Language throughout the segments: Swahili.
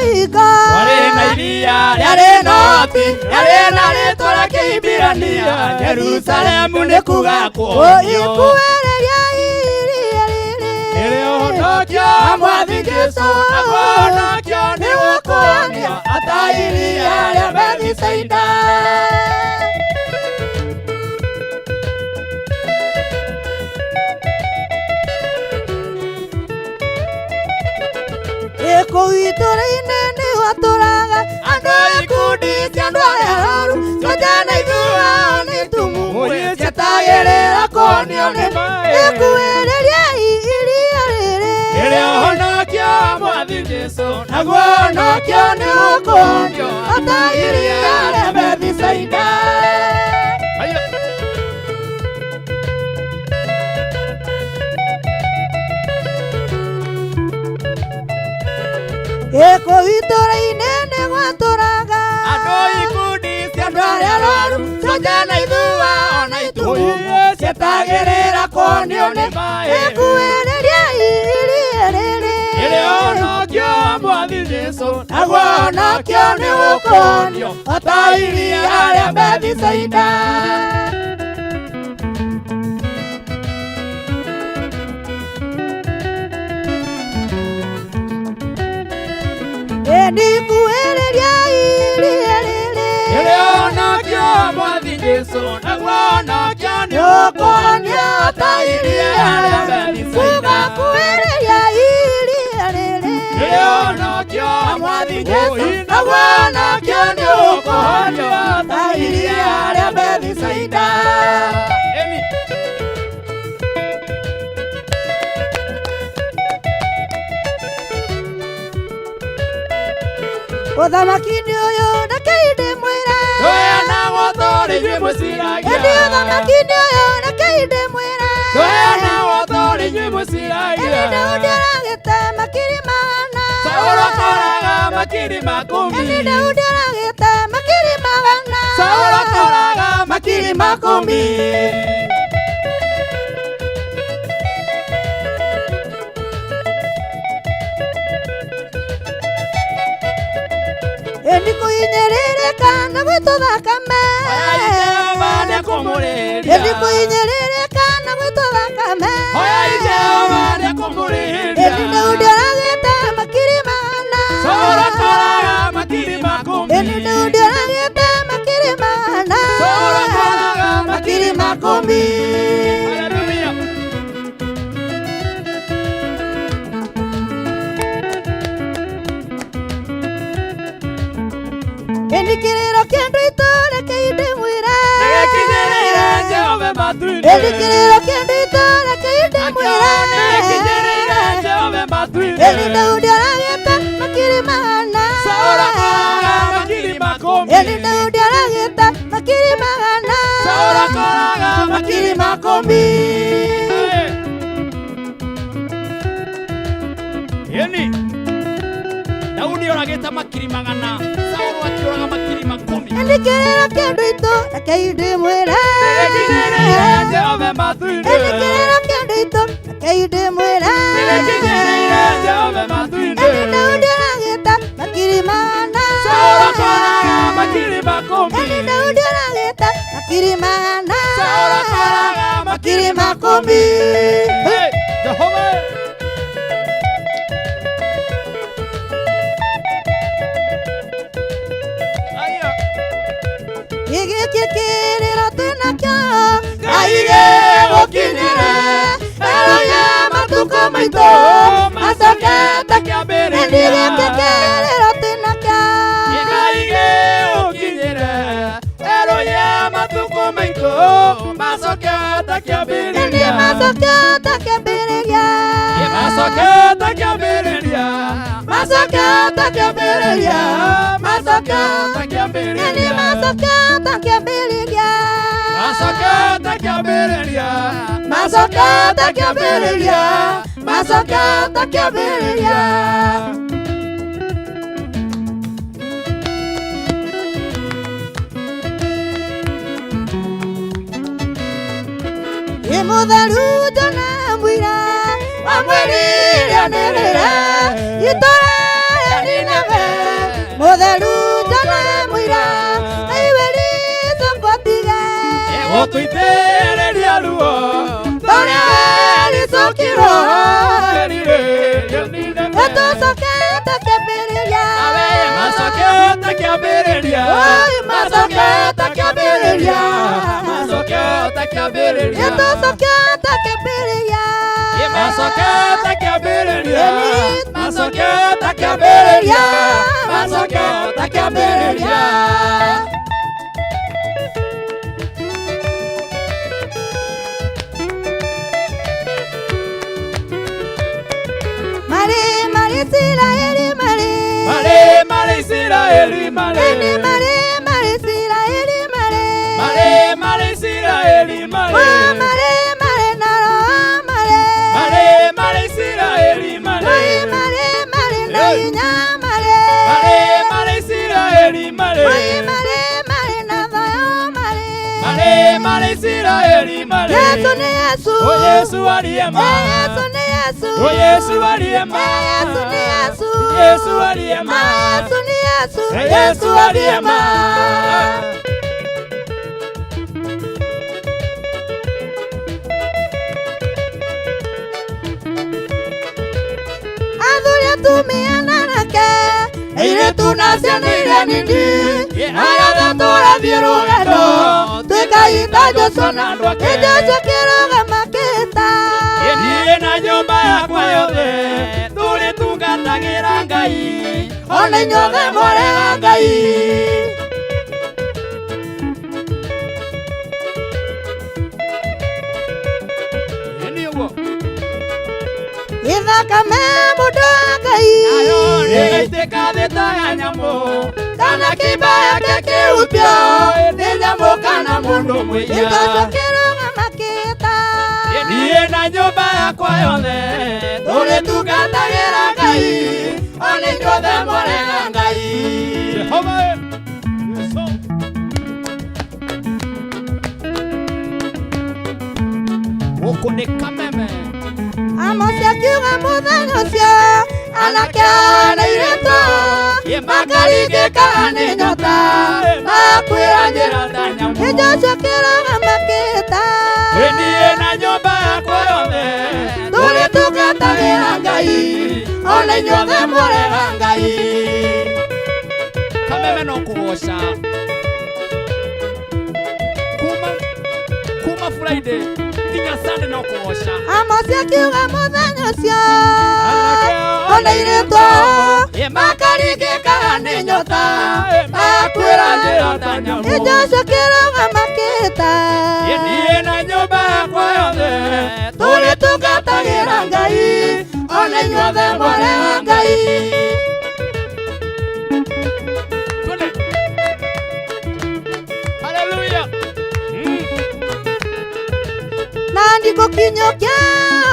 kĩhingo warĩ na iria rĩarĩ noti rĩarĩ na rĩtwa rĩa Kĩhibirania Jerusalemu nĩ kuga kuonio ikuhĩrĩria iria rĩrĩ nĩrĩ ũhonokio wa Mwathani Jesũ naguo ũhonokio nĩ gũkuonio ata iria rĩa Bethisaida. kũu itũũra-inĩ nĩho tũraga andũ a ikundi cia andũ arĩa arũaru soja na ithuao nĩ tumumu ciatagĩrĩra kuonio nĩ ikuhĩrĩria iria rĩrĩ nĩrĩ ũhonokio wa Mwathani Jesũ naguo ũhonokio nĩ gũkuonio ata iria rĩa Bethisaida. kũu itũũra-inĩ nĩho tũraga andũ ikundi cia andũ arĩa arũaru soja na ithuao na itumumu ciatagĩrĩra kuonio nĩ ikuhĩrĩria iria rĩrĩ nĩrĩ ũhonokio wa Mwathani Jesũ naguo ũhonokio nĩ gũkuonio ata iria rĩa Bethisaida. ndikuhĩrĩria iria rĩrĩ nĩrĩ ũhonokio wa Mwathani Jesũ naguo ũhonokio nĩ gũkuonio ata iria rĩa Bethisaida. kuhĩrĩria iria rĩrĩ nĩrĩ ũhonokio wa Mwathani Jesũ naguo ũhonokio nĩ gũkuonio ata iria rĩa Bethisaida. ũthamaki-inĩ ũyũ rekei ndĩmwĩre ndũheanagwo ta ũrĩ inyuĩ mũciragia ũthamaki-inĩ ũyũ rekei ndĩmwĩre ndũheanagwo ta ũrĩ inyuĩ mũciragia Daudi aragĩte makiri magana Saũlũ akoraga makiri makũmi Daudi aragĩte makiri magana Saũlũ akoraga makiri makũmi ndikũhinyĩrĩrĩka na gwĩtwo thakame ndikũhinyĩrĩrĩka na gwĩtwo thakame Daudi aragĩte makiri magana Saũlũ akoraga makiri makũmi Daudi aragĩte makiri magana Saũlũ akoraga makiri makũmi. Ndikĩrĩro kĩa andũ aitũ rekei ndĩmwĩre Nĩgĩkinyĩrĩire Jehova matu-inĩ ndikĩrĩro kĩa andũ aitũ rekei ndĩmwĩre Nĩgĩkinyĩrĩire Jehova matu-inĩ Daudi aragĩte makiri magana Saũlũ akoraga makiri makũmi Daudi aragĩte makiri magana Saũlũ akoraga makiri makũmi. Yeni Daudi oragĩte makiri magana Saũlũ akĩũraga makiri makũmi ndikĩrĩro kĩa andũ aitũ rekei ndĩmwĩre Nĩgĩkinyĩrĩire Jehova matu-inĩ ndikĩrĩro kĩa andũ aitũ rekei ndĩmwĩre Nĩgĩkinyĩrĩire Jehova matu-inĩ Daudi aragĩte makiri magana Saũlũ akoraga makiri makũmi Daudi aragĩte makiri magana Saũlũ akoraga makiri makũmi. Jehova gĩkĩ kĩrĩro twĩnakĩo Ngai gĩgũkinyĩre eroya matukũ maitũ macokete kĩambĩrĩria gĩkĩ kĩrĩro twĩnakĩo Ngai gĩgũkinyĩre eroya matukũ maitũ macokete kĩambĩrĩria macokete kĩambĩrĩria macokete kĩambĩrĩria macokete kĩambĩrĩria macokete kĩambĩrĩria macokete kĩambĩrĩria macokete kĩambĩrĩria macokete kĩambĩrĩria macokete kĩambĩrĩria. mũtheru Jona mũira wamwĩrire anĩrĩre itũra rĩa Nineve tuitereria ruo Toria licokiro Etosoke takebiriria Masoke takiambiriria Masoke takebiriria Masoke takiambiriria Etosoke takebiriria Masoke takiambiriria Masoke takiambiriria Masoke takiambiriria Israeli Mare Israeli Mare Israeli Mare Israeli Mare naro Mare Israeli Mare nainya Mare Israeli Mare navayo Mare Israeli Yesu ni Yesu O Yesu aliyema Yesu ni Yesu O Yesu aliyema Yesu ni Yesu Yesu aliyema Yesu ni Yesu Yesu aliyema Adhuria tumiana nake Eire tunacianĩire nini Ayathe tũrathiĩ rũgendo Twĩkaita Jesũ na andũ ake Jesũ kĩrũgamakĩta Niĩ na nyũmba yakwa yothe tũrĩtungatagĩra Ngai Ona inyuothe mũrega Ngai Ithakame mũndũ wa Ngai Nĩgaitĩka thĩ ta ya nyamũ Kana kĩmbaya gĩkĩhutio nĩ nyamũ kana mũndũ mũiya Jesũ kĩrũgamakĩta Niĩ na nyũmba yakwa yothe tũrĩtungatagĩra Ngai ona inyuothe mũrega Ngai Jehova gũkũ nĩ kameme Amosi akiuga mũthenya ũcio anake na airĩtu makaringĩkaga nĩ nyota makwĩra njĩra ta nyamũ Jesũ kĩrũgamakĩta Niĩ na nyũmba yakwa yothe tũrĩtungatagĩra Ngai ona inyuothe mũrega Ngai kameme no kũgoca kuma Friday nginya Sunday no kũgoca Amosi akiuga mũthenya ũcio ona airĩtu makaringĩkaga nĩ nyota makwĩra njĩra ta nyamũ Jesũ kĩrũgamakĩta Niĩ na nyũmba yakwa yothe tũrĩtungatagĩra Ngai ona inyuothe mũrega Ngai Hallelujah na ndigũkinyũkia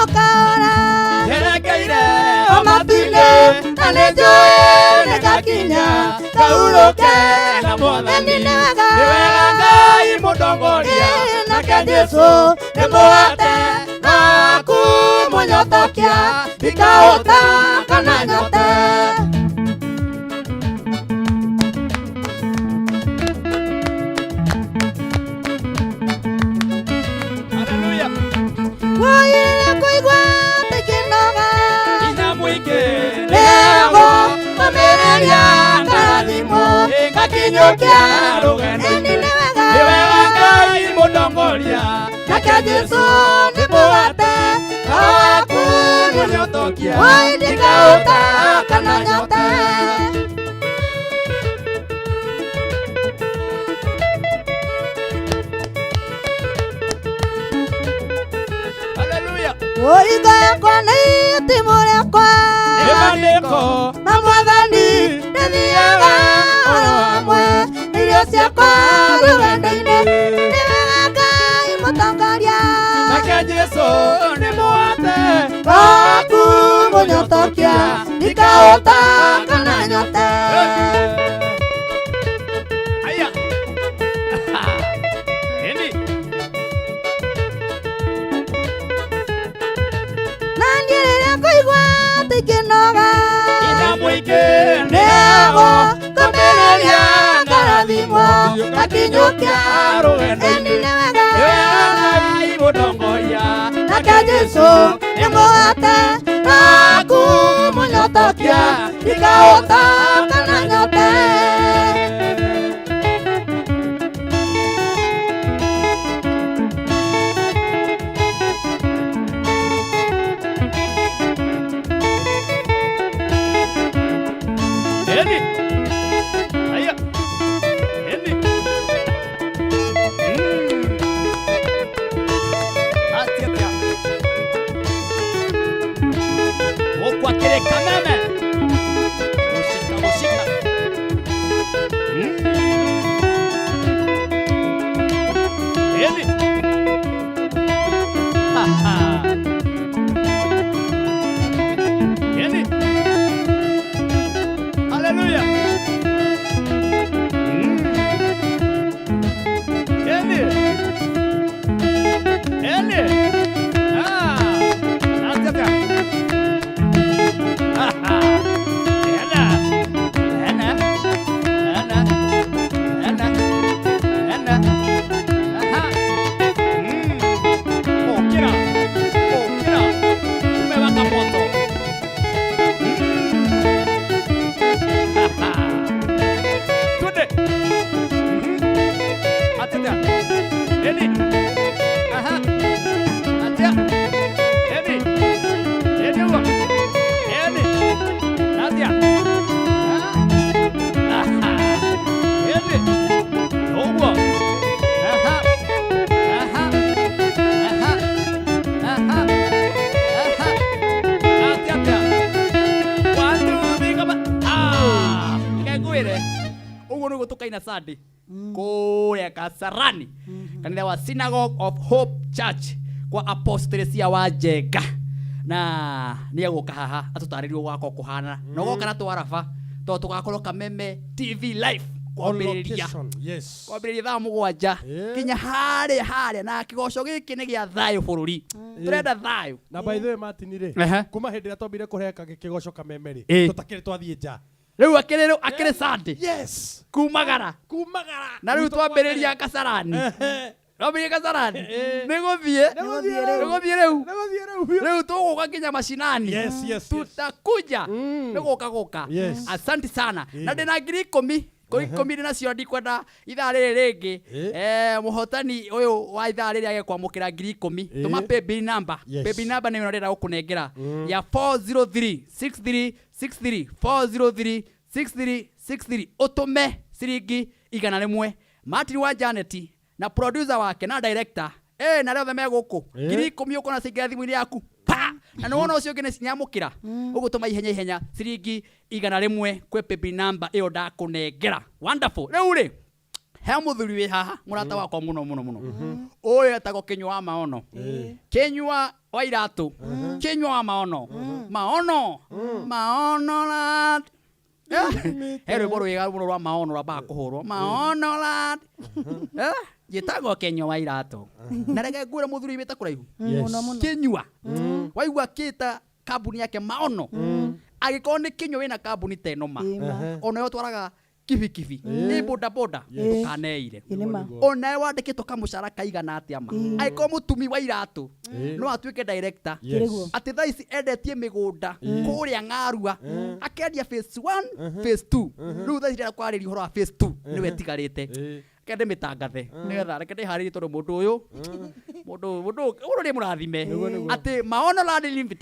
ũkaora Njerekeire o matu-inĩ na nĩnjũĩ nĩngakinya ngahurũke na Mwathani nĩ wega Ngai mũtongoria nake Jesũ nĩ mũgate naku mũnyotokia ndikahũta kana nyote Hallelujah woire kũigua tĩkĩnoga Ina mũingĩ Lego mamereria karathimo ngakinyũkia rũgendo-inĩ nĩ wega Ngai mũtongoria nake Jesũ nĩ mũgate naku mũnyotokia woire ndikahũta kana nyote Hallelujah Ũringa yakwa nĩ itimũ rĩakwa Nĩmandĩko na Mwathani ndĩthiaga oro hamwe irio ciakwa rũgendo-inĩ nĩ wega Ngai mũtongoria nake Jesũ nĩ mũgate naku mũnyotokia ndikahũta kana nyote Aya Ini na niĩ rĩrĩa ngũigua tĩkĩnoga Ina mũingĩ nĩago ngũmĩrĩria ngarathimwo gakinyũkia eni nĩ wega imutongoria nake Jesũ nĩ mũhate naku mũnyotokia ikahũta kana nyote. Tukaina Sunday kule Kasarani kanitha wa Synagogue of Hope Church kwa Apostlesia wa Jega na ni aguka haha atutaririo gwako kuhana no goka na twarafa to tugakorwo Kameme TV live kwambiriria yes kwambiriria thaa mugwanja kinya haria na kigoco giki ni gia thayo bururi turenda thayo na by the way Martin ri kuma hindi atombire kureka kigoco Kameme ri tutakire twathie nja riu akire Sunday yes kumagara na riu twambiriria Kasarani Robin Kasarani negothie riu tuguka kinya mashinani yes tutakuja negoka asante sana na ndina 10,000 koikomire nacio ndikwenda ithaa riri ringi muhotani uyu wa ithaa riri age kwamukira 10,000 tuma paybill number ni ndenda gukunengera ya 4036363 4036363 utume ciringi 100 Martin wa Janet na producer wake na director na leo theme guku 10,000 uko na ciringi thimu-ini yaku pa na no wona ucio ngene sinyamukira ugutuma ihenya ciringi 100 kwe paybill number iyo ndakunengera wonderful riu ri he muthuri wi haha murata wakwa muno uyu etagwo Kinyua wa Maono Kinyua wa iratu Kinyua wa Maono lad Hero boro yega muno rwa Maono rwa kuhurwo Maono lad Gitagwo Kinyua wa iratu na rege ngwira muthuri wita kuraihu Kinyua waigua kita kambuni yake Maono agikorwo ni Kinyua wina kambuni tenoma ona yo twaraga kibi ni boda tukaneire ona wandikitwo kamucara kaigana atia ma aiko mutumi wa iratu no atuike director ati thaici endetie migunda kuria Ng'arua akendia phase 1 phase 2 riu thaici ndira kwarĩria uhoro wa phase 2 niwe tigarite kende mitangathe nigetha reke ndiharirie tondu mundu uyu mundu ni murathime ati Maono Land Limited